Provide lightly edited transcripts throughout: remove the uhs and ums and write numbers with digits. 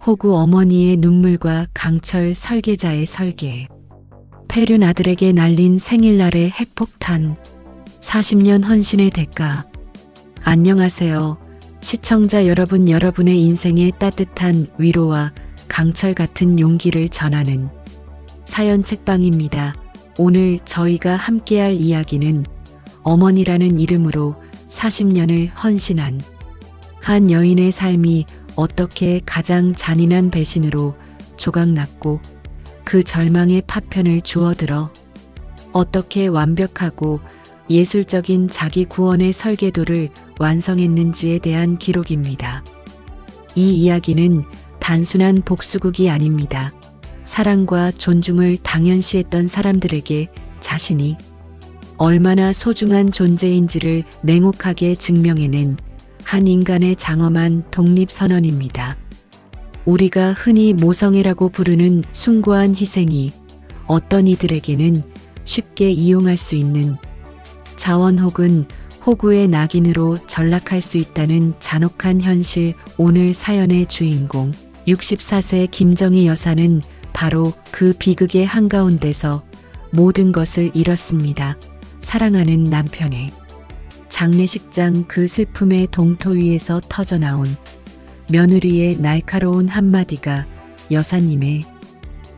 호구 어머니의 눈물과 강철 설계자의 설계. 폐륜 아들에게 날린 생일날의 핵폭탄. 40년 헌신의 대가. 안녕하세요. 시청자 여러분, 여러분의 인생에 따뜻한 위로와 강철 같은 용기를 전하는 사연 책방입니다. 오늘 저희가 함께할 이야기는 어머니라는 이름으로 40년을 헌신한 한 여인의 삶이 어떻게 가장 잔인한 배신으로 조각났고 그 절망의 파편을 주워들어 어떻게 완벽하고 예술적인 자기 구원의 설계도를 완성했는지에 대한 기록입니다. 이 이야기는 단순한 복수극이 아닙니다. 사랑과 존중을 당연시했던 사람들에게 자신이 얼마나 소중한 존재인지를 냉혹하게 증명해낸 한 인간의 장엄한 독립선언입니다. 우리가 흔히 모성애라고 부르는 숭고한 희생이 어떤 이들에게는 쉽게 이용할 수 있는 자원 혹은 호구의 낙인으로 전락할 수 있다는 잔혹한 현실. 오늘 사연의 주인공 64세 김정희 여사는 바로 그 비극의 한가운데서 모든 것을 잃었습니다. 사랑하는 남편의 장례식장, 그 슬픔의 동토 위에서 터져나온 며느리의 날카로운 한마디가 여사님의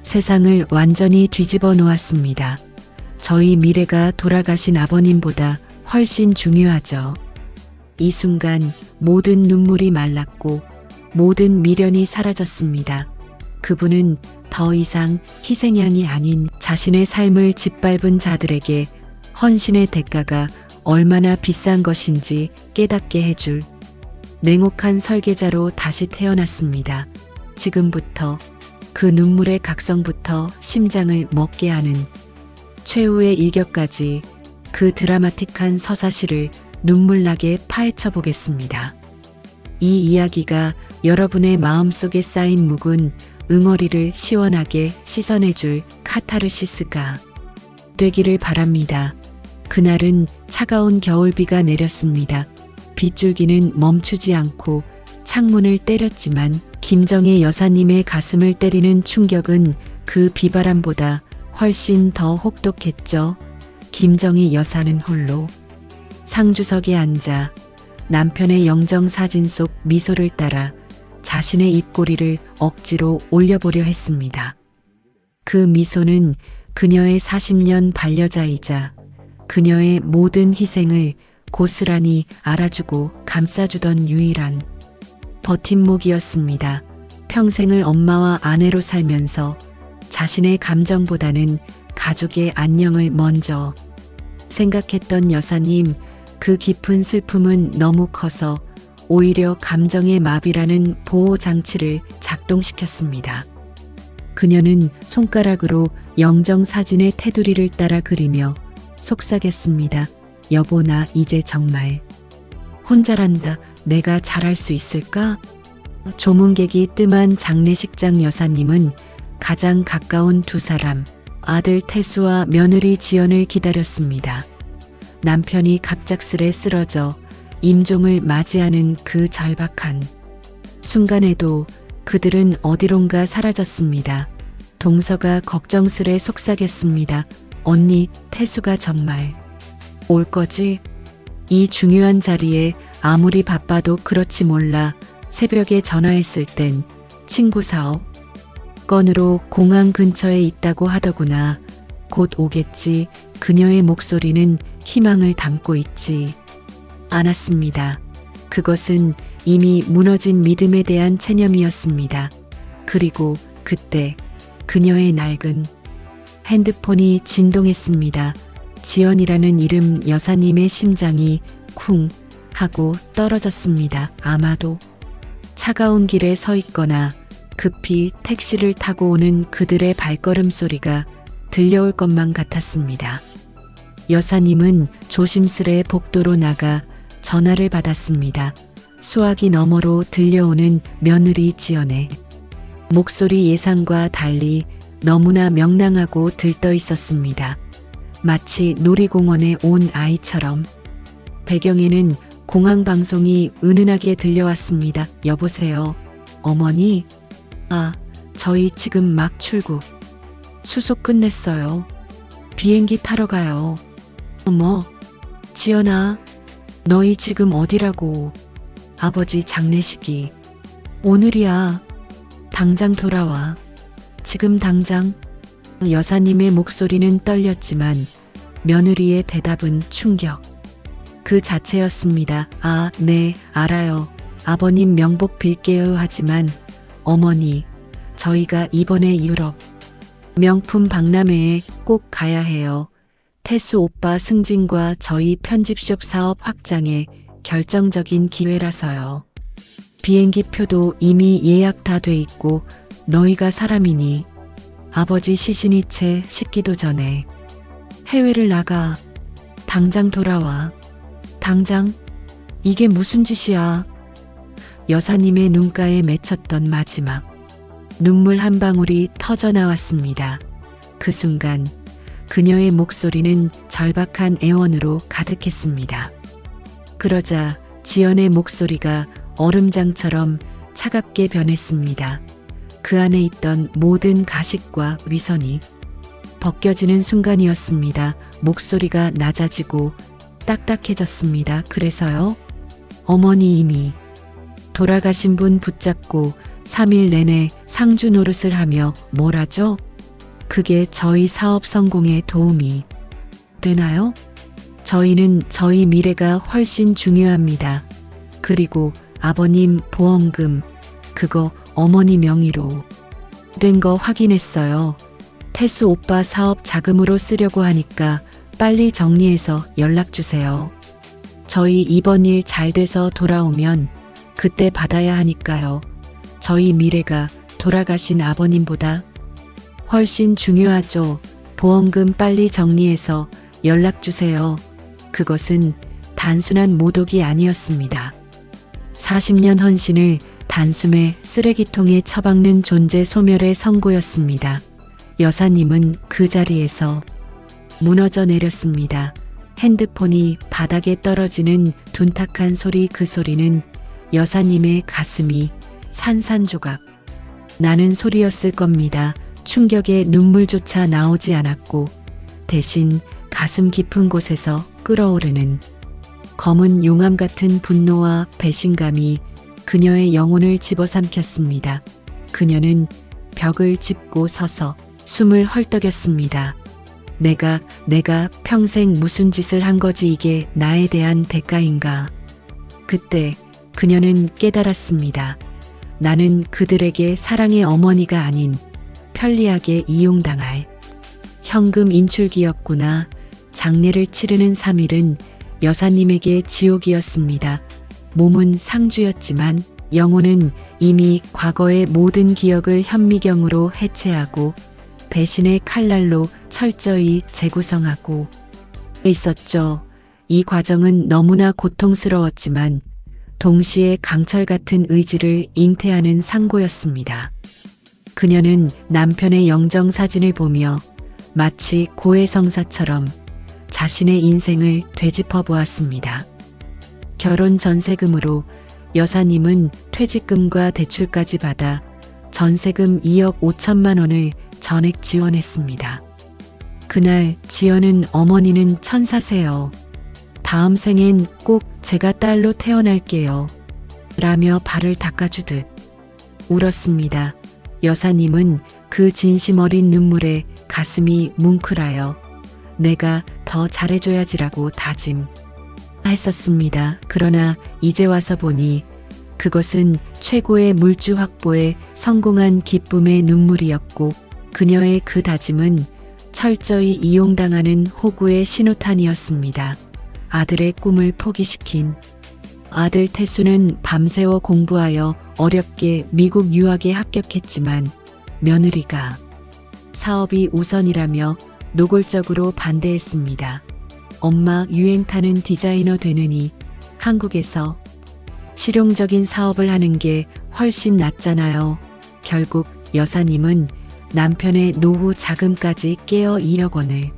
세상을 완전히 뒤집어 놓았습니다. 저희 미래가 돌아가신 아버님보다 훨씬 중요하죠. 이 순간 모든 눈물이 말랐고 모든 미련이 사라졌습니다. 그분은 더 이상 희생양이 아닌 자신의 삶을 짓밟은 자들에게 헌신의 대가가 얼마나 비싼 것인지 깨닫게 해줄 냉혹한 설계자로 다시 태어났습니다. 지금부터 그 눈물의 각성부터 심장을 먹게 하는 최후의 일격까지 그 드라마틱한 서사시를 눈물나게 파헤쳐 보겠습니다. 이 이야기가 여러분의 마음속에 쌓인 묵은 응어리를 시원하게 씻어내줄 카타르시스가 되기를 바랍니다. 그날은 차가운 겨울비가 내렸습니다. 빗줄기는 멈추지 않고 창문을 때렸지만 김정희 여사님의 가슴을 때리는 충격은 그 비바람보다 훨씬 더 혹독했죠. 김정희 여사는 홀로 상주석에 앉아 남편의 영정사진 속 미소를 따라 자신의 입꼬리를 억지로 올려보려 했습니다. 그 미소는 그녀의 40년 반려자이자 그녀의 모든 희생을 고스란히 알아주고 감싸주던 유일한 버팀목이었습니다. 평생을 엄마와 아내로 살면서 자신의 감정보다는 가족의 안녕을 먼저 생각했던 여사님, 그 깊은 슬픔은 너무 커서 오히려 감정의 마비라는 보호장치를 작동시켰습니다. 그녀는 손가락으로 영정사진의 테두리를 따라 그리며 속삭였습니다. 여보, 나 이제 정말 혼자란다. 내가 잘할 수 있을까? 조문객이 뜸한 장례식장. 여사님은 가장 가까운 두 사람, 아들 태수와 며느리 지연을 기다렸습니다. 남편이 갑작스레 쓰러져 임종을 맞이하는 그 절박한 순간에도 그들은 어디론가 사라졌습니다. 동서가 걱정스레 속삭였습니다. 언니, 태수가 정말 올 거지? 이 중요한 자리에 아무리 바빠도 그렇지 몰라. 새벽에 전화했을 땐 친구 사업 건으로 공항 근처에 있다고 하더구나. 곧 오겠지. 그녀의 목소리는 희망을 담고 있지 않았습니다. 그것은 이미 무너진 믿음에 대한 체념이었습니다. 그리고 그때 그녀의 낡은 핸드폰이 진동했습니다. 지연이라는 이름. 여사님의 심장이 쿵 하고 떨어졌습니다. 아마도 차가운 길에 서 있거나 급히 택시를 타고 오는 그들의 발걸음 소리가 들려올 것만 같았습니다. 여사님은 조심스레 복도로 나가 전화를 받았습니다. 수화기 너머로 들려오는 며느리 지연의 목소리 예상과 달리 너무나 명랑하고 들떠 있었습니다. 마치 놀이공원에 온 아이처럼. 배경에는 공항 방송이 은은하게 들려왔습니다. 여보세요, 어머니? 아, 저희 지금 막 출국. 수속 끝냈어요. 비행기 타러 가요. 어머, 지연아, 너희 지금 어디라고? 아버지 장례식이. 오늘이야. 당장 돌아와. 지금 당장. 여사님의 목소리는 떨렸지만 며느리의 대답은 충격. 그 자체였습니다. 아, 네, 알아요. 아버님 명복 빌게요 하지만 어머니, 저희가 이번에 유럽 명품 박람회에 꼭 가야 해요. 태수 오빠 승진과 저희 편집숍 사업 확장에 결정적인 기회라서요. 비행기 표도 이미 예약 다 돼 있고 너희가 사람이니 아버지 시신이 채 식기도 전에 해외를 나가. 당장 돌아와. 당장. 이게 무슨 짓이야. 여사님의 눈가에 맺혔던 마지막 눈물 한 방울이 터져 나왔습니다. 그 순간 그녀의 목소리는 절박한 애원으로 가득했습니다. 그러자 지연의 목소리가 얼음장처럼 차갑게 변했습니다. 그 안에 있던 모든 가식과 위선이 벗겨지는 순간이었습니다. 목소리가 낮아지고 딱딱해졌습니다. 그래서요? 어머니 이미 돌아가신 분 붙잡고 3일 내내 상주 노릇을 하며 뭘 하죠? 그게 저희 사업 성공에 도움이 되나요? 저희는 저희 미래가 훨씬 중요합니다. 그리고 아버님 보험금, 그거 어머니 명의로 된 거 확인했어요. 태수 오빠 사업 자금으로 쓰려고 하니까 빨리 정리해서 연락 주세요. 저희 이번 일 잘 돼서 돌아오면 그때 받아야 하니까요. 저희 미래가 돌아가신 아버님보다 훨씬 중요하죠. 보험금 빨리 정리해서 연락 주세요. 그것은 단순한 모독이 아니었습니다. 40년 헌신을 단숨에 쓰레기통에 처박는 존재 소멸의 선고였습니다. 여사님은 그 자리에서 무너져 내렸습니다. 핸드폰이 바닥에 떨어지는 둔탁한 소리, 그 소리는 여사님의 가슴이 산산조각 나는 소리였을 겁니다. 충격에 눈물조차 나오지 않았고 대신 가슴 깊은 곳에서 끓어오르는 검은 용암 같은 분노와 배신감이 그녀의 영혼을 집어삼켰습니다. 그녀는 벽을 짚고 서서 숨을 헐떡였습니다. 내가 평생 무슨 짓을 한 거지? 이게 나에 대한 대가인가? 그때 그녀는 깨달았습니다. 나는 그들에게 사랑의 어머니가 아닌 편리하게 이용당할 현금 인출기였구나. 장례를 치르는 3일은 여사님에게 지옥이었습니다. 몸은 상주였지만 영혼은 이미 과거의 모든 기억을 현미경으로 해체하고 배신의 칼날로 철저히 재구성하고 있었죠. 이 과정은 너무나 고통스러웠지만 동시에 강철 같은 의지를 잉태하는 상고였습니다. 그녀는 남편의 영정사진을 보며 마치 고해성사처럼 자신의 인생을 되짚어 보았습니다. 결혼 전세금으로 여사님은 퇴직금과 대출까지 받아 전세금 2억 5천만 원을 전액 지원했습니다. 그날 지연은 어머니는 천사세요. 다음 생엔 꼭 제가 딸로 태어날게요. 라며 발을 닦아주듯 울었습니다. 여사님은 그 진심 어린 눈물에 가슴이 뭉클하여 내가 더 잘해줘야지라고 다짐했었습니다. 그러나 이제 와서 보니 그것은 최고의 물주 확보에 성공한 기쁨의 눈물이었고 그녀의 그 다짐은 철저히 이용당하는 호구의 신호탄이었습니다. 아들의 꿈을 포기시킨 아들 태수는 밤새워 공부하여 어렵게 미국 유학에 합격했지만 며느리가 사업이 우선이라며 노골적으로 반대했습니다. 엄마 유행 타는 디자이너 되느니 한국에서 실용적인 사업을 하는 게 훨씬 낫잖아요. 결국 여사님은 남편의 노후 자금까지 깨어 2억 원을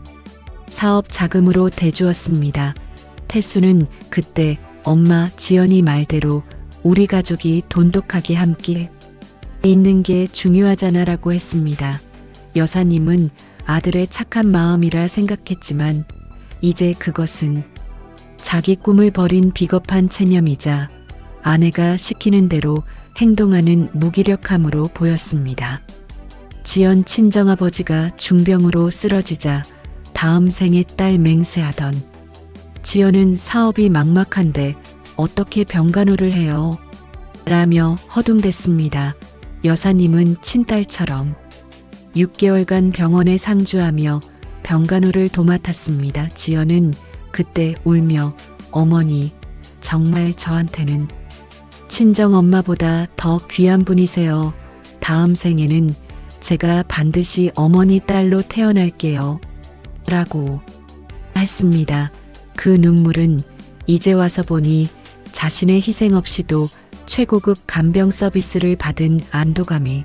사업 자금으로 대주었습니다. 태수는 그때 엄마 지연이 말대로 우리 가족이 돈독하게 함께 있는 게 중요하잖아라고 했습니다. 여사님은 아들의 착한 마음이라 생각했지만 이제 그것은 자기 꿈을 버린 비겁한 체념이자 아내가 시키는 대로 행동하는 무기력함으로 보였습니다. 지연 친정아버지가 중병으로 쓰러지자 다음 생에 딸 맹세하던 지연은 사업이 막막한데 어떻게 병간호를 해요? 라며 허둥댔습니다. 여사님은 친딸처럼 6개월간 병원에 상주하며 병간호를 도맡았습니다. 지연은 그때 울며 어머니, 정말 저한테는 친정엄마보다 더 귀한 분이세요. 다음 생에는 제가 반드시 어머니 딸로 태어날게요. 라고 했습니다. 그 눈물은 이제 와서 보니 자신의 희생 없이도 최고급 간병 서비스를 받은 안도감의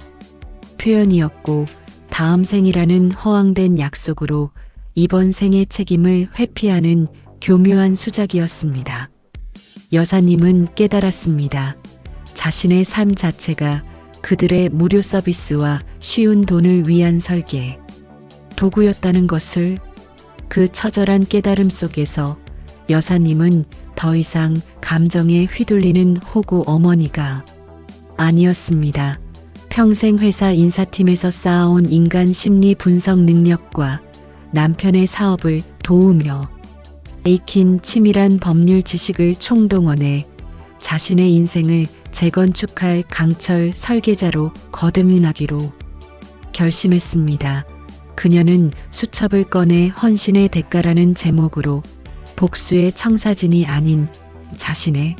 표현이었고 다음 생이라는 허황된 약속으로 이번 생의 책임을 회피하는 교묘한 수작이었습니다. 여사님은 깨달았습니다. 자신의 삶 자체가 그들의 무료 서비스와 쉬운 돈을 위한 설계, 도구였다는 것을. 그 처절한 깨달음 속에서 여사님은 더 이상 감정에 휘둘리는 호구 어머니가 아니었습니다. 평생 회사 인사팀에서 쌓아온 인간 심리 분석 능력과 남편의 사업을 도우며 익힌 치밀한 법률 지식을 총동원해 자신의 인생을 재건축할 강철 설계자로 거듭나기로 결심했습니다. 그녀는 수첩을 꺼내 헌신의 대가라는 제목으로 복수의 청사진이 아닌 자신의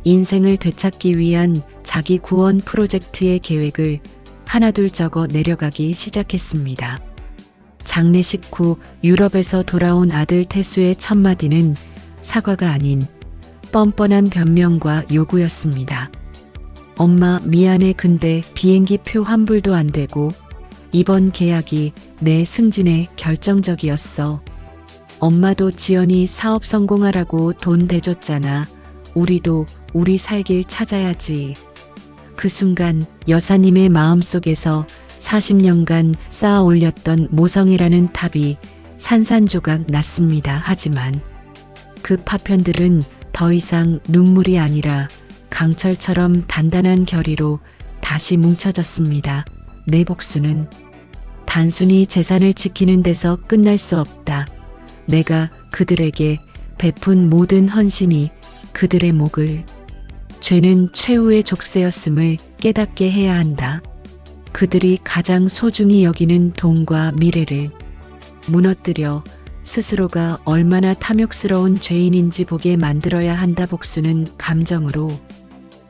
인생을 되찾기 위한 자기 구원 프로젝트의 계획을 하나둘 적어 내려가기 시작했습니다. 장례식 후 유럽에서 돌아온 아들 태수의 첫마디는 사과가 아닌 뻔뻔한 변명과 요구였습니다. 엄마 미안해, 근데 비행기 표 환불도 안 되고 이번 계약이 내 승진에 결정적이었어. 엄마도 지연이 사업 성공하라고 돈 대줬잖아. 우리도 우리 살 길 찾아야지. 그 순간 여사님의 마음속에서 40년간 쌓아 올렸던 모성이라는 탑이 산산조각 났습니다. 하지만 그 파편들은 더 이상 눈물이 아니라 강철처럼 단단한 결의로 다시 뭉쳐졌습니다. 내 복수는 단순히 재산을 지키는 데서 끝날 수 없다. 내가 그들에게 베푼 모든 헌신이 그들의 목을 죄는 최후의 족쇄였음을 깨닫게 해야 한다. 그들이 가장 소중히 여기는 돈과 미래를 무너뜨려 스스로가 얼마나 탐욕스러운 죄인인지 보게 만들어야 한다. 복수는 감정으로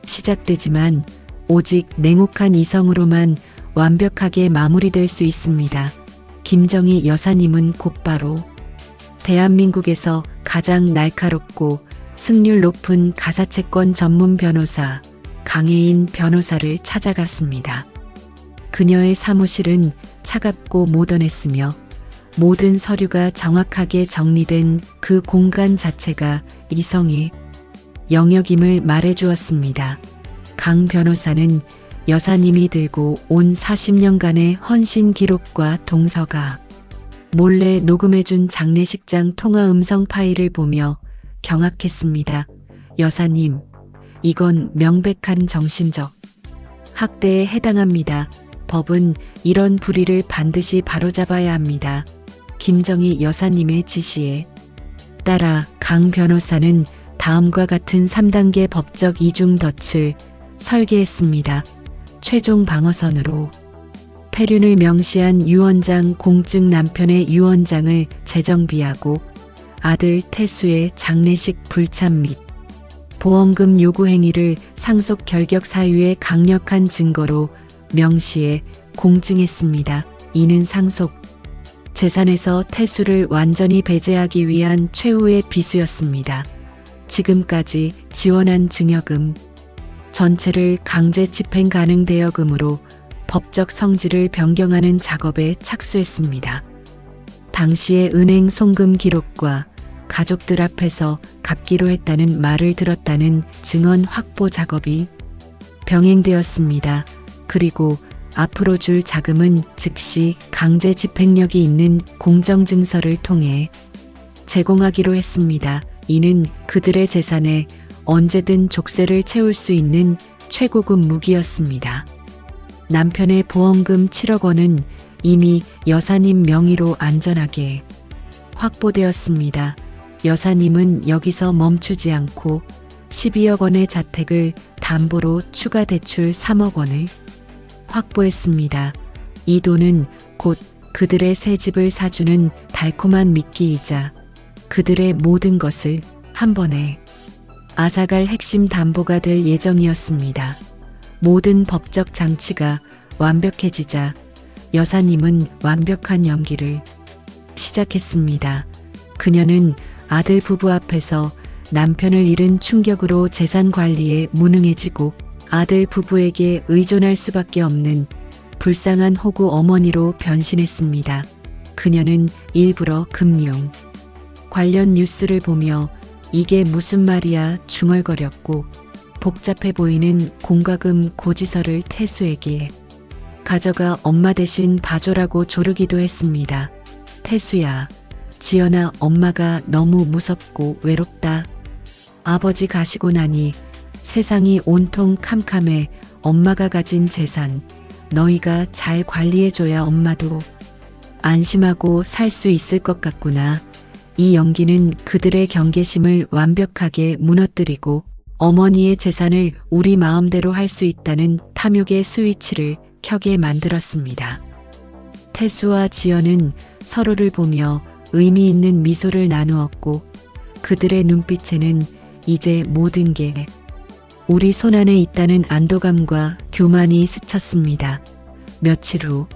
시작되지만 오직 냉혹한 이성으로만 완벽하게 마무리될 수 있습니다. 김정희 여사님은 곧바로 대한민국에서 가장 날카롭고 승률 높은 가사채권 전문 변호사 강혜인 변호사를 찾아갔습니다. 그녀의 사무실은 차갑고 모던했으며 모든 서류가 정확하게 정리된 그 공간 자체가 이성의 영역임을 말해주었습니다. 강 변호사는 여사님이 들고 온 40년간의 헌신 기록과 동서가 몰래 녹음해준 장례식장 통화 음성 파일을 보며 경악했습니다. 여사님, 이건 명백한 정신적 학대에 해당합니다. 법은 이런 불의를 반드시 바로잡아야 합니다. 김정희 여사님의 지시에 따라 강 변호사는 다음과 같은 3단계 법적 이중덫을 설계했습니다. 최종 방어선으로 폐륜을 명시한 유언장 공증, 남편의 유언장을 재정비하고 아들 태수의 장례식 불참 및 보험금 요구 행위를 상속 결격 사유의 강력한 증거로 명시해 공증했습니다. 이는 상속 재산에서 태수를 완전히 배제하기 위한 최후의 비수였습니다. 지금까지 지원한 증여금 전체를 강제 집행 가능 대여금으로 법적 성질을 변경하는 작업에 착수했습니다. 당시의 은행 송금 기록과 가족들 앞에서 갚기로 했다는 말을 들었다는 증언 확보 작업이 병행되었습니다. 그리고 앞으로 줄 자금은 즉시 강제 집행력이 있는 공정증서를 통해 제공하기로 했습니다. 이는 그들의 재산에 언제든 족쇄를 채울 수 있는 최고급 무기였습니다. 남편의 보험금 7억 원은 이미 여사님 명의로 안전하게 확보되었습니다. 여사님은 여기서 멈추지 않고 12억 원의 자택을 담보로 추가 대출 3억 원을 확보했습니다. 이 돈은 곧 그들의 새 집을 사주는 달콤한 미끼이자 그들의 모든 것을 한 번에 앗아갈 핵심 담보가 될 예정이었습니다. 모든 법적 장치가 완벽해지자 여사님은 완벽한 연기를 시작했습니다. 그녀는 아들 부부 앞에서 남편을 잃은 충격으로 재산 관리에 무능해지고 아들 부부에게 의존할 수밖에 없는 불쌍한 호구 어머니로 변신했습니다. 그녀는 일부러 금융 관련 뉴스를 보며 이게 무슨 말이야 중얼거렸고 복잡해 보이는 공과금 고지서를 태수에게 가져가 엄마 대신 봐줘라고 조르기도 했습니다. 태수야, 지연아, 엄마가 너무 무섭고 외롭다. 아버지 가시고 나니 세상이 온통 캄캄해. 엄마가 가진 재산 너희가 잘 관리해줘야 엄마도 안심하고 살 수 있을 것 같구나. 이 연기는 그들의 경계심을 완벽하게 무너뜨리고 어머니의 재산을 우리 마음대로 할 수 있다는 탐욕의 스위치를 켜게 만들었습니다. 태수와 지연은 서로를 보며 의미 있는 미소를 나누었고 그들의 눈빛에는 이제 모든 게 우리 손안에 있다는 안도감과 교만이 스쳤습니다. 며칠 후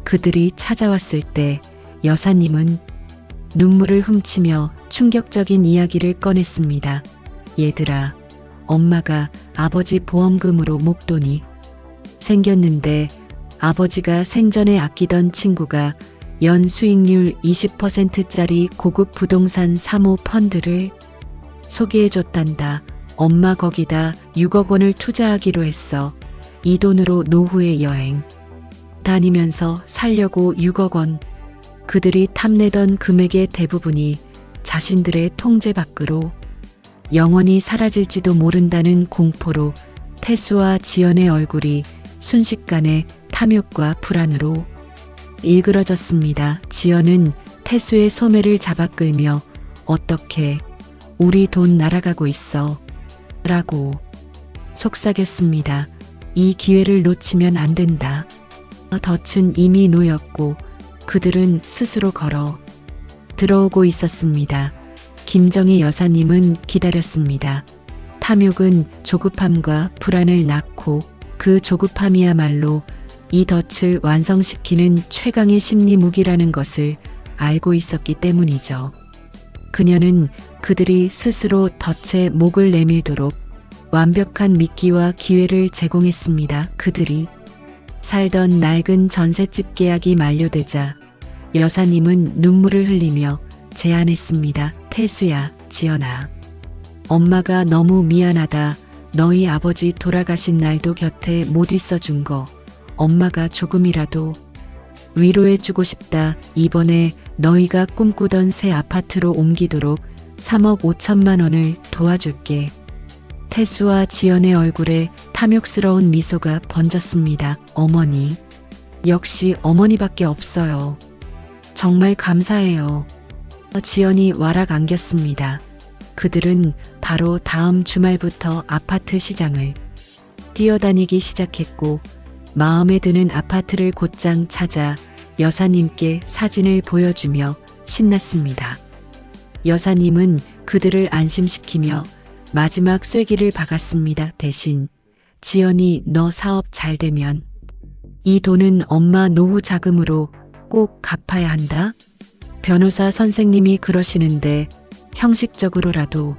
그들이 찾아왔을 때 여사님은 눈물을 훔치며 충격적인 이야기를 꺼냈습니다. 얘들아, 엄마가 아버지 보험금으로 목돈이 생겼는데 아버지가 생전에 아끼던 친구가 연 수익률 20%짜리 고급 부동산 사모 펀드를 소개해줬단다. 엄마 거기다 6억 원을 투자하기로 했어. 이 돈으로 노후에 여행 다니면서 살려고 6억 원. 그들이 탐내던 금액의 대부분이 자신들의 통제 밖으로 영원히 사라질지도 모른다는 공포로 태수와 지연의 얼굴이 순식간에 탐욕과 불안으로 일그러졌습니다. 지연은 태수의 소매를 잡아 끌며 어떻게 우리 돈 날아가고 있어 라고 속삭였습니다. 이 기회를 놓치면 안 된다. 덫은 이미 놓였고 그들은 스스로 걸어 들어오고 있었습니다. 김정희 여사님은 기다렸습니다. 탐욕은 조급함과 불안을 낳고 그 조급함이야말로 이 덫을 완성시키는 최강의 심리 무기라는 것을 알고 있었기 때문이죠. 그녀는 그들이 스스로 덫에 목을 내밀도록 완벽한 미끼와 기회를 제공했습니다. 그들이 살던 낡은 전셋집 계약이 만료되자 여사님은 눈물을 흘리며 제안했습니다. 태수야, 지연아. 엄마가 너무 미안하다. 너희 아버지 돌아가신 날도 곁에 못 있어준 거 엄마가 조금이라도 위로해주고 싶다. 이번에 너희가 꿈꾸던 새 아파트로 옮기도록 3억 5천만 원을 도와줄게. 태수와 지연의 얼굴에 탐욕스러운 미소가 번졌습니다. 어머니. 역시 어머니밖에 없어요. 정말 감사해요. 지연이 와락 안겼습니다. 그들은 바로 다음 주말부터 아파트 시장을 뛰어다니기 시작했고 마음에 드는 아파트를 곧장 찾아 여사님께 사진을 보여주며 신났습니다. 여사님은 그들을 안심시키며 마지막 쐐기를 박았습니다. 대신 지연이 너 사업 잘 되면 이 돈은 엄마 노후 자금으로 꼭 갚아야 한다. 변호사 선생님이 그러시는데 형식적으로라도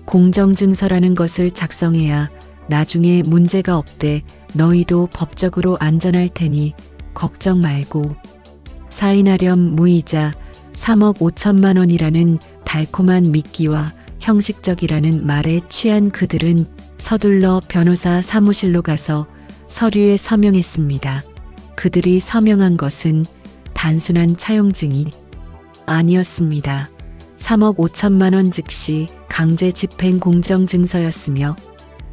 공정증서라는 것을 작성해야 나중에 문제가 없대. 너희도 법적으로 안전할 테니 걱정 말고. 사인하렴. 무이자 3억 5천만 원이라는 달콤한 미끼와 형식적이라는 말에 취한 그들은 서둘러 변호사 사무실로 가서 서류에 서명했습니다. 그들이 서명한 것은 단순한 차용증이 아니었습니다. 3억 5천만 원 즉시 강제 집행 공정증서였으며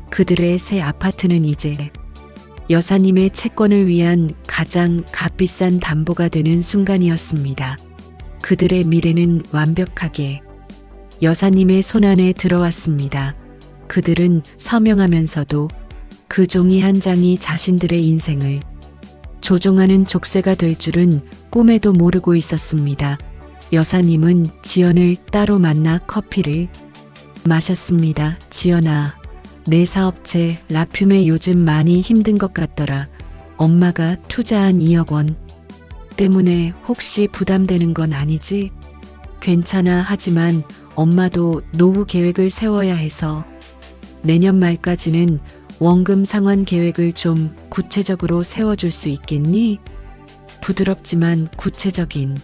그들의 새 아파트는 이제 여사님의 채권을 위한 가장 값비싼 담보가 되는 순간이었습니다. 그들의 미래는 완벽하게 여사님의 손안에 들어왔습니다. 그들은 서명하면서도 그 종이 한 장이 자신들의 인생을 조종하는 족쇄가 될 줄은 꿈에도 모르고 있었습니다. 여사님은 지연을 따로 만나 커피를 마셨습니다. 지연아, 내 사업체 라듐에 요즘 많이 힘든 것 같더라. 엄마가 투자한 2억 원 때문에 혹시 부담되는 건 아니지? 괜찮아. 하지만 엄마도 노후 계획을 세워야 해서 내년 말까지는 원금 상환 계획을 좀 구체적으로 세워줄 수 있겠니? 부드럽지만 구체적인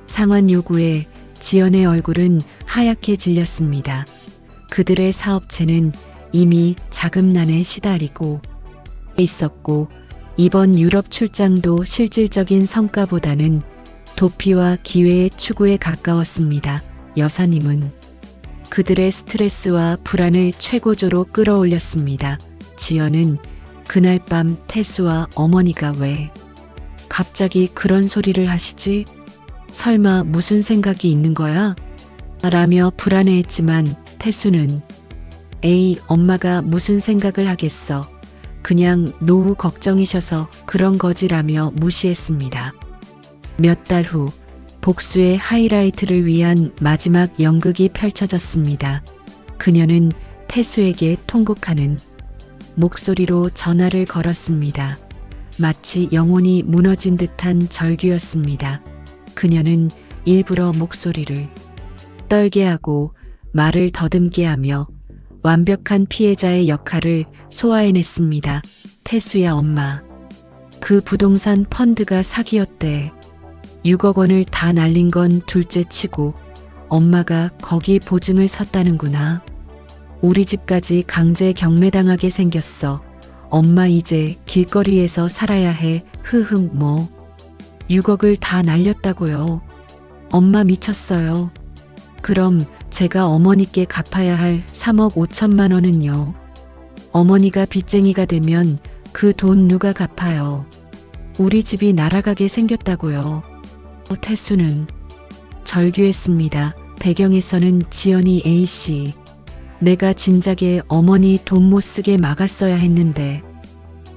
상환 요구에 지연의 얼굴은 하얗게 질렸습니다. 그들의 사업체는 이미 자금난에 시달리고 있었고 이번 유럽 출장도 실질적인 성과보다는 도피와 기회의 추구에 가까웠습니다. 여사님은 그들의 스트레스와 불안을 최고조로 끌어올렸습니다. 지연은 그날 밤 태수와 어머니가 왜 갑자기 그런 소리를 하시지? 설마 무슨 생각이 있는 거야? 라며 불안해했지만 태수는 에이, 엄마가 무슨 생각을 하겠어. 그냥 노후 걱정이셔서 그런 거지라며 무시했습니다. 몇 달 후 복수의 하이라이트를 위한 마지막 연극이 펼쳐졌습니다. 그녀는 태수에게 통곡하는 목소리로 전화를 걸었습니다. 마치 영혼이 무너진 듯한 절규였습니다. 그녀는 일부러 목소리를 떨게 하고 말을 더듬게 하며 완벽한 피해자의 역할을 소화해냈습니다. 태수야, 엄마. 그 부동산 펀드가 사기였대. 6억 원을 다 날린 건 둘째 치고 엄마가 거기 보증을 섰다는구나. 우리 집까지 강제 경매당하게 생겼어. 엄마 이제 길거리에서 살아야 해. 흐흥. 뭐 6억을 다 날렸다고요. 엄마 미쳤어요. 그럼 제가 어머니께 갚아야 할 3억 5천만 원은요. 어머니가 빚쟁이가 되면 그 돈 누가 갚아요. 우리 집이 날아가게 생겼다고요. 태수는 절규했습니다. 배경에서는 지연이 A씨. 내가 진작에 어머니 돈 못 쓰게 막았어야 했는데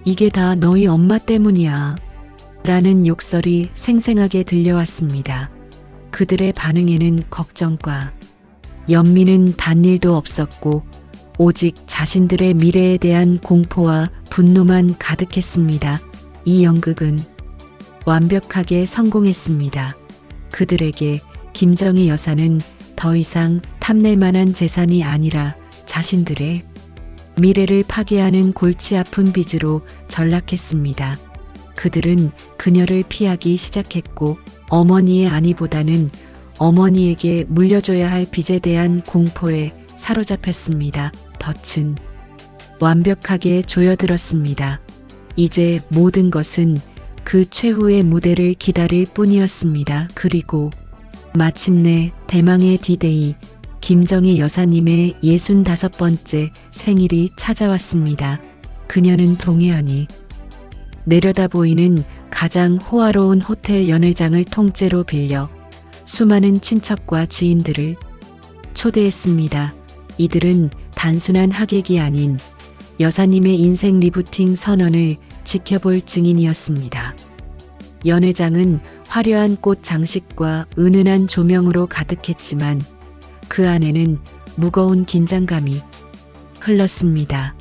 이게 다 너희 엄마 때문이야. 라는 욕설이 생생하게 들려왔습니다. 그들의 반응에는 걱정과 연민은 단일도 없었고 오직 자신들의 미래에 대한 공포와 분노만 가득했습니다. 이 연극은 완벽하게 성공했습니다. 그들에게 김정희 여사는 더 이상 탐낼 만한 재산이 아니라 자신들의 미래를 파괴하는 골치 아픈 빚으로 전락했습니다. 그들은 그녀를 피하기 시작했고 어머니의 안위보다는 어머니에게 물려줘야 할 빚에 대한 공포에 사로잡혔습니다. 덫은 완벽하게 조여들었습니다. 이제 모든 것은 그 최후의 무대를 기다릴 뿐이었습니다. 그리고 마침내 대망의 디데이, 김정희 여사님의 65번째 생일이 찾아왔습니다. 그녀는 동해안이 내려다 보이는 가장 호화로운 호텔 연회장을 통째로 빌려 수많은 친척과 지인들을 초대했습니다. 이들은 단순한 하객이 아닌 여사님의 인생 리부팅 선언을 지켜볼 증인이었습니다. 연회장은 화려한 꽃 장식과 은은한 조명으로 가득했지만 그 안에는 무거운 긴장감이 흘렀습니다.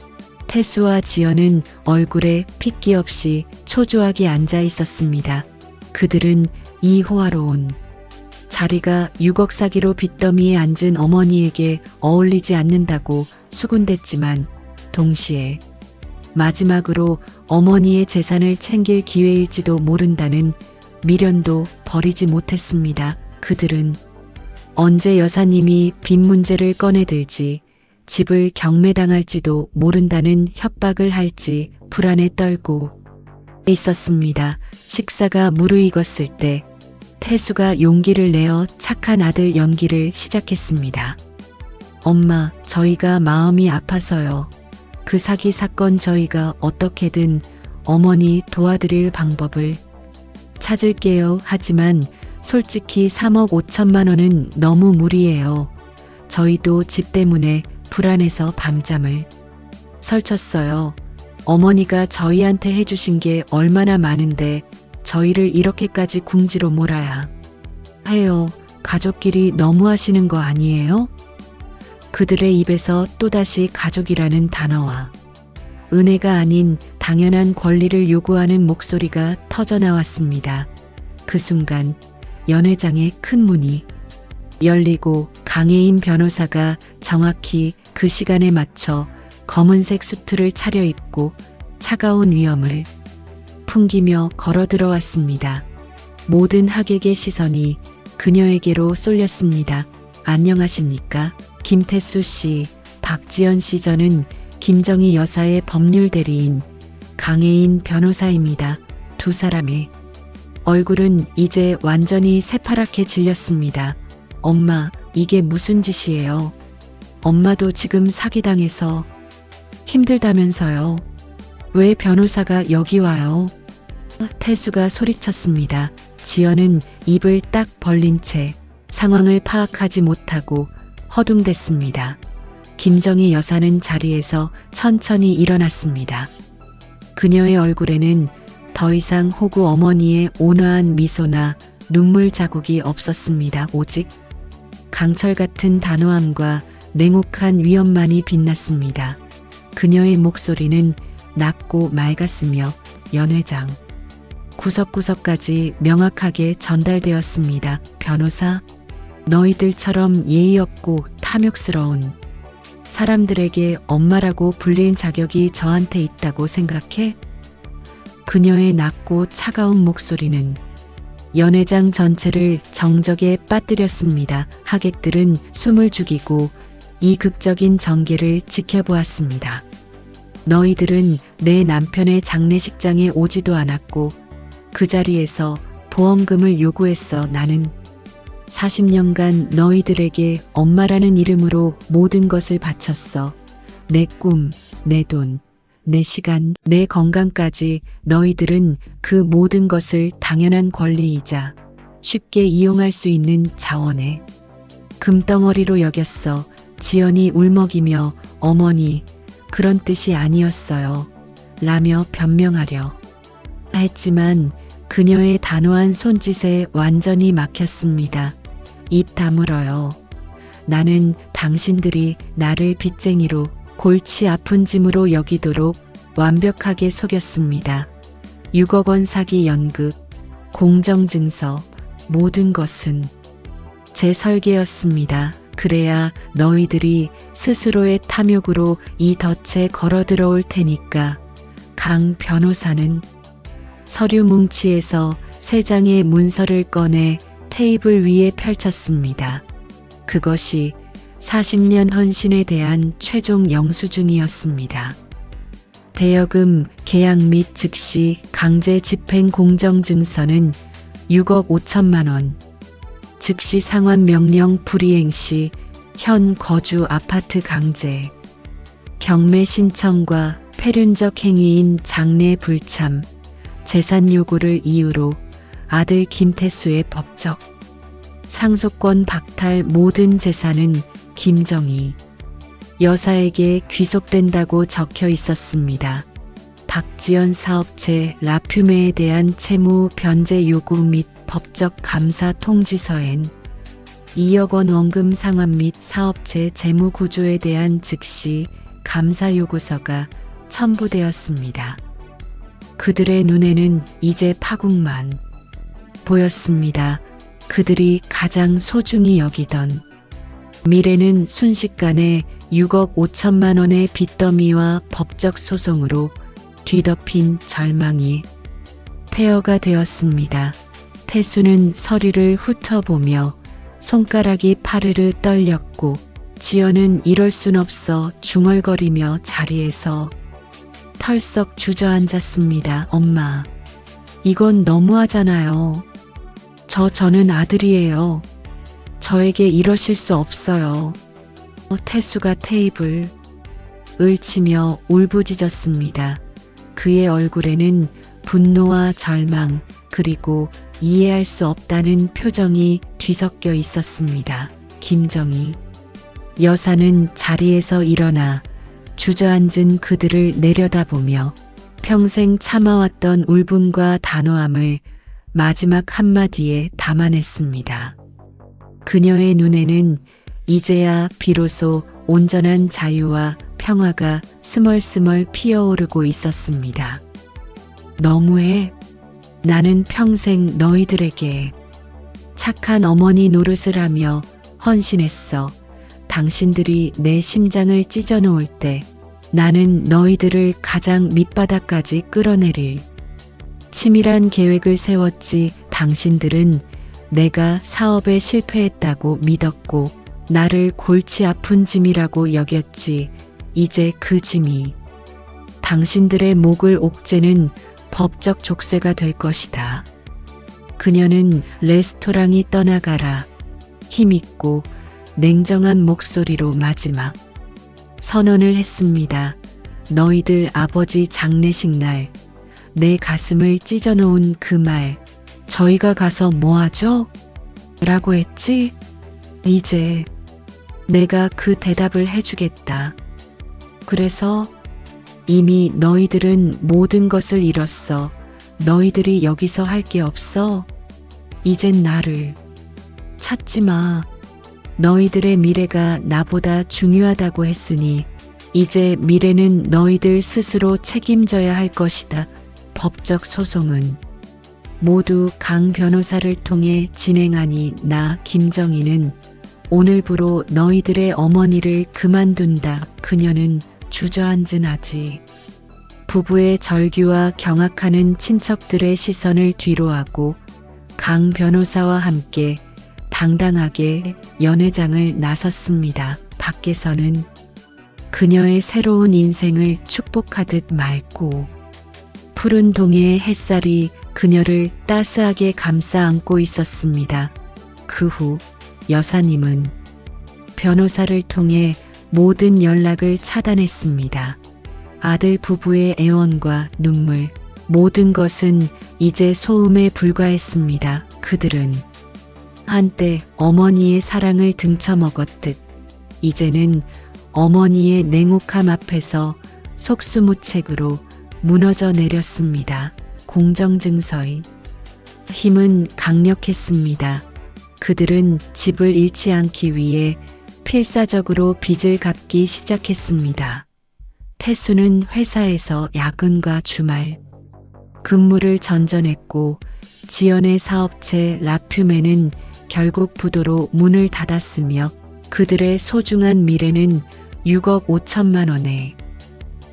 태수와 지연은 얼굴에 핏기 없이 초조하게 앉아 있었습니다. 그들은 이 호화로운 자리가 6억 사기로 빚더미에 앉은 어머니에게 어울리지 않는다고 수군댔지만 동시에 마지막으로 어머니의 재산을 챙길 기회일지도 모른다는 미련도 버리지 못했습니다. 그들은 언제 여사님이 빚 문제를 꺼내들지 집을 경매당할지도 모른다는 협박을 할지 불안에 떨고 있었습니다. 식사가 무르익었을 때 태수가 용기를 내어 착한 아들 연기를 시작했습니다. 엄마, 저희가 마음이 아파서요. 그 사기 사건 저희가 어떻게든 어머니 도와드릴 방법을 찾을게요. 하지만 솔직히 3억 5천만 원은 너무 무리예요. 저희도 집 때문에 불안해서 밤잠을 설쳤어요. 어머니가 저희한테 해주신 게 얼마나 많은데 저희를 이렇게까지 궁지로 몰아야 해요. 가족끼리 너무하시는 거 아니에요? 그들의 입에서 또다시 가족이라는 단어와 은혜가 아닌 당연한 권리를 요구하는 목소리가 터져나왔습니다. 그 순간 연 회장의 큰 문이 열리고 강혜인 변호사가 정확히 그 시간에 맞춰 검은색 수트를 차려입고 차가운 위엄을 풍기며 걸어 들어왔습니다. 모든 하객의 시선이 그녀에게로 쏠렸습니다. 안녕하십니까? 김태수 씨, 박지연 씨. 저는 김정희 여사의 법률 대리인 강혜인 변호사입니다. 두 사람의 얼굴은 이제 완전히 새파랗게 질렸습니다. 엄마, 이게 무슨 짓이에요? 엄마도 지금 사기당해서 힘들다면서요. 왜 변호사가 여기 와요? 태수가 소리쳤습니다. 지연은 입을 딱 벌린 채 상황을 파악하지 못하고 허둥댔습니다. 김정희 여사는 자리에서 천천히 일어났습니다. 그녀의 얼굴에는 더 이상 호구 어머니의 온화한 미소나 눈물 자국이 없었습니다. 오직 강철 같은 단호함과 냉혹한 위엄만이 빛났습니다. 그녀의 목소리는 낮고 맑았으며 연 회장 구석구석까지 명확하게 전달되었습니다. 변호사, 너희들처럼 예의 없고 탐욕스러운 사람들에게 엄마라고 불릴 자격이 저한테 있다고 생각해? 그녀의 낮고 차가운 목소리는 연 회장 전체를 정적에 빠뜨렸습니다. 하객들은 숨을 죽이고 이 극적인 전개를 지켜보았습니다. 너희들은 내 남편의 장례식장에 오지도 않았고 그 자리에서 보험금을 요구했어. 나는 40년간 너희들에게 엄마라는 이름으로 모든 것을 바쳤어. 내 꿈, 내 돈, 내 시간, 내 건강까지. 너희들은 그 모든 것을 당연한 권리이자 쉽게 이용할 수 있는 자원의 금덩어리로 여겼어. 지연이 울먹이며 어머니, 그런 뜻이 아니었어요. 라며 변명하려 했지만 그녀의 단호한 손짓에 완전히 막혔습니다. 입 다물어요. 나는 당신들이 나를 빚쟁이로 골치 아픈 짐으로 여기도록 완벽하게 속였습니다. 6억 원 사기 연극, 공정증서, 모든 것은 제 설계였습니다. 그래야 너희들이 스스로의 탐욕으로 이 덫에 걸어 들어올 테니까. 강 변호사는 서류 뭉치에서 3장의 문서를 꺼내 테이블 위에 펼쳤습니다. 그것이 40년 헌신에 대한 최종 영수증이었습니다. 대여금 계약 및 즉시 강제 집행 공정증서는 6억 5천만 원. 즉시 상환 명령 불이행 시 현 거주 아파트 강제 경매 신청과 폐륜적 행위인 장례 불참, 재산 요구를 이유로 아들 김태수의 법적 상속권 박탈. 모든 재산은 김정희 여사에게 귀속된다고 적혀 있었습니다. 박지연 사업체 라퓨메에 대한 채무 변제 요구 및 법적 감사 통지서엔 2억 원 원금 상환 및 사업체 재무 구조에 대한 즉시 감사 요구서가 첨부되었습니다. 그들의 눈에는 이제 파국만 보였습니다. 그들이 가장 소중히 여기던 미래는 순식간에 6억 5천만 원의 빚더미와 법적 소송으로 뒤덮인 절망이 폐허가 되었습니다. 태수는 서류를 훑어보며 손가락이 파르르 떨렸고 지연은 이럴 순 없어 중얼거리며 자리에서 털썩 주저앉았습니다. 엄마, 이건 너무하잖아요. 저는 아들이에요. 저에게 이러실 수 없어요. 태수가 테이블을 치며 울부짖었습니다. 그의 얼굴에는 분노와 절망 그리고 이해할 수 없다는 표정이 뒤섞여 있었습니다. 김정희 여사는 자리에서 일어나 주저앉은 그들을 내려다보며 평생 참아왔던 울분과 단호함을 마지막 한마디에 담아냈습니다. 그녀의 눈에는 이제야 비로소 온전한 자유와 평화가 스멀스멀 피어오르고 있었습니다. 너무해. 나는 평생 너희들에게 착한 어머니 노릇을 하며 헌신했어. 당신들이 내 심장을 찢어놓을 때 나는 너희들을 가장 밑바닥까지 끌어내릴 치밀한 계획을 세웠지. 당신들은 내가 사업에 실패했다고 믿었고 나를 골치 아픈 짐이라고 여겼지. 이제 그 짐이 당신들의 목을 옥죄는 법적 족쇄가 될 것이다. 그녀는 레스토랑이 떠나가라 힘있고 냉정한 목소리로 마지막 선언을 했습니다. 너희들 아버지 장례식 날 내 가슴을 찢어놓은 그 말, 저희가 가서 뭐하죠? 라고 했지? 이제 내가 그 대답을 해주겠다. 그래서 이미 너희들은 모든 것을 잃었어. 너희들이 여기서 할 게 없어. 이젠 나를 찾지 마. 너희들의 미래가 나보다 중요하다고 했으니 이제 미래는 너희들 스스로 책임져야 할 것이다. 법적 소송은 모두 강 변호사를 통해 진행하니 나 김정희는 오늘부로 너희들의 어머니를 그만둔다. 그녀는 주저앉은 아지 부부의 절규와 경악하는 친척들의 시선을 뒤로하고 강 변호사와 함께 당당하게 연회장을 나섰습니다. 밖에서는 그녀의 새로운 인생을 축복하듯 맑고 푸른 동해의 햇살이 그녀를 따스하게 감싸 안고 있었습니다. 그 후 여사님은 변호사를 통해 모든 연락을 차단했습니다. 아들 부부의 애원과 눈물, 모든 것은 이제 소음에 불과했습니다. 그들은 한때 어머니의 사랑을 등쳐먹었듯 이제는 어머니의 냉혹함 앞에서 속수무책으로 무너져 내렸습니다. 공정증서의 힘은 강력했습니다. 그들은 집을 잃지 않기 위해 필사적으로 빚을 갚기 시작했습니다. 태수는 회사에서 야근과 주말 근무를 전전했고 지연의 사업체 라퓨메는 결국 부도로 문을 닫았으며 그들의 소중한 미래는 6억 5천만 원의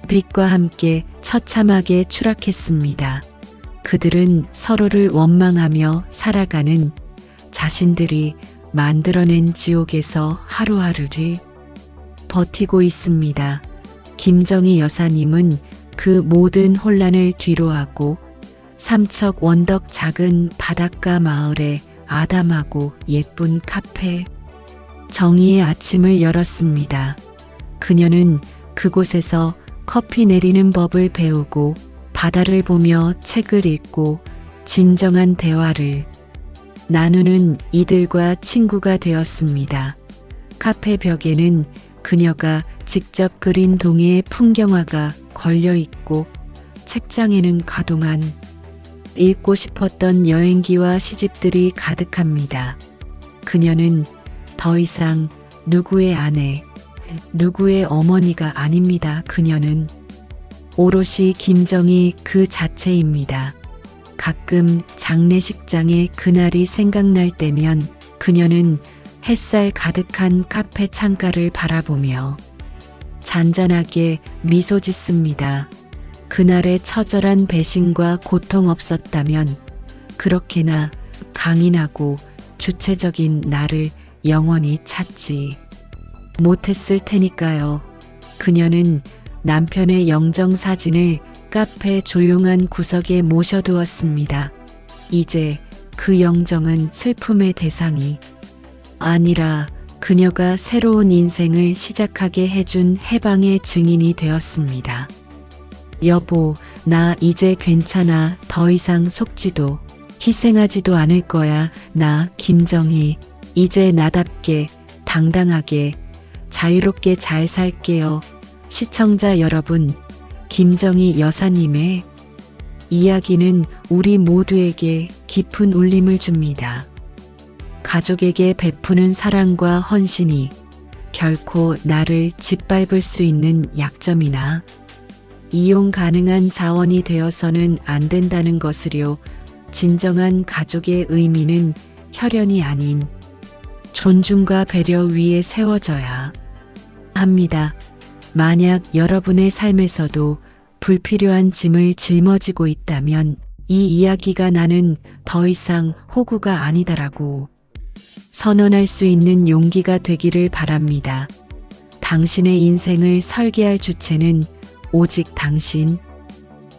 빚과 함께 처참하게 추락했습니다. 그들은 서로를 원망하며 살아가는 자신들이 만들어낸 지옥에서 하루하루를 버티고 있습니다. 김정희 여사님은 그 모든 혼란을 뒤로하고 삼척 원덕 작은 바닷가 마을에 아담하고 예쁜 카페 정희의 아침을 열었습니다. 그녀는 그곳에서 커피 내리는 법을 배우고 바다를 보며 책을 읽고 진정한 대화를 나누는 이들과 친구가 되었습니다. 카페 벽에는 그녀가 직접 그린 동해의 풍경화가 걸려 있고 책장에는 가동한 읽고 싶었던 여행기와 시집들이 가득합니다. 그녀는 더 이상 누구의 아내, 누구의 어머니가 아닙니다. 그녀는 오롯이 김정희 그 자체입니다. 가끔 장례식장의 그날이 생각날 때면 그녀는 햇살 가득한 카페 창가를 바라보며 잔잔하게 미소 짓습니다. 그날의 처절한 배신과 고통 없었다면 그렇게나 강인하고 주체적인 나를 영원히 찾지 못했을 테니까요. 그녀는 남편의 영정 사진을 카페 조용한 구석에 모셔두었습니다. 이제 그 영정은 슬픔의 대상이 아니라 그녀가 새로운 인생을 시작하게 해준 해방의 증인이 되었습니다. 여보, 나 이제 괜찮아. 더 이상 속지도 희생하지도 않을 거야. 나 김정희. 이제 나답게 당당하게 자유롭게 잘 살게요. 시청자 여러분, 김정희 여사님의 이야기는 우리 모두에게 깊은 울림을 줍니다. 가족에게 베푸는 사랑과 헌신이 결코 나를 짓밟을 수 있는 약점이나 이용 가능한 자원이 되어서는 안 된다는 것을요. 진정한 가족의 의미는 혈연이 아닌 존중과 배려 위에 세워져야 합니다. 만약 여러분의 삶에서도 불필요한 짐을 짊어지고 있다면 이 이야기가 나는 더 이상 호구가 아니다라고 선언할 수 있는 용기가 되기를 바랍니다. 당신의 인생을 설계할 주체는 오직 당신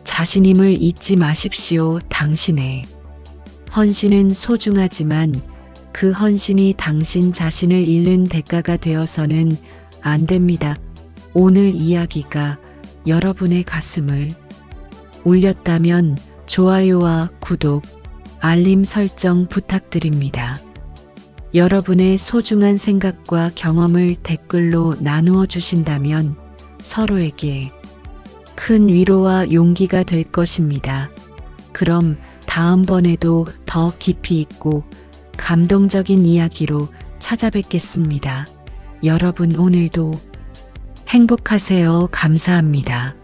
자신임을 잊지 마십시오. 당신의 헌신은 소중하지만 그 헌신이 당신 자신을 잃는 대가가 되어서는 안 됩니다. 오늘 이야기가 여러분의 가슴을 울렸다면 좋아요와 구독, 알림 설정 부탁드립니다. 여러분의 소중한 생각과 경험을 댓글로 나누어 주신다면 서로에게 큰 위로와 용기가 될 것입니다. 그럼 다음번에도 더 깊이 있고 감동적인 이야기로 찾아뵙겠습니다. 여러분 오늘도 행복하세요. 감사합니다.